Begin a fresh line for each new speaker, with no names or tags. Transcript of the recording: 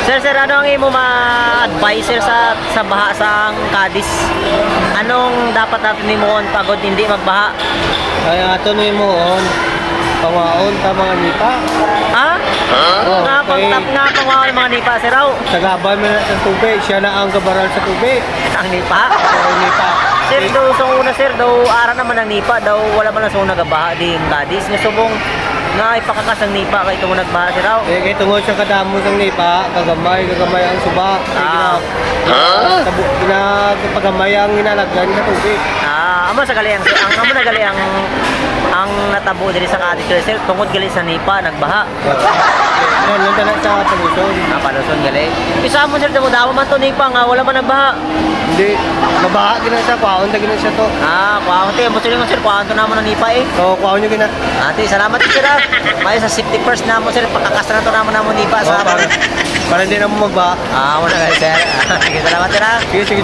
Sir, ano ang imo ma-advise sir sa baha sa Cadiz? Anong dapat natin nimon pagod hindi magbaha?
Kaya ato ni mo on pangaon ta mga nipa.
Ha?
Oh,
Nga pagtap nga pang mga nipa sir raw.
Sa gabay man na sa tubig, siya na ang kabaral sa tubig.
Ang nipa.
Pero nipa.
Sir, daw sa una sir, daw ara naman ang nipa, daw wala man lang sa una gabaha di Cadiz. Nga subong nga ipakakas ang nipa kay tumo nagbaha sir raw.
Kaya tungod sa kadamo ng nipa, kagamay ang suba. Paggamay ang inalagyan sa tubig.
Amo sa gali ang amo na gali ang natabo diri sa Cadiz sir, tungod gali sa nipa nagbaha.
Nandun na sa palusyon.
Paluson gali. Isa mo sir daw man to nipa nga wala man nagbaha.
Hindi, mabaha gina siya, kwaon na gina siya to.
Kuwaon te, mo sir kuwaon to namo ng nipa eh.
So, kwaon nyo gina.
Ate, salamat sir. May sa safety first namo sir, pakakastra to namo nipa sa
Para hindi na mo magbaha.
wala gali sir. Sige, salamat sir.
Sige.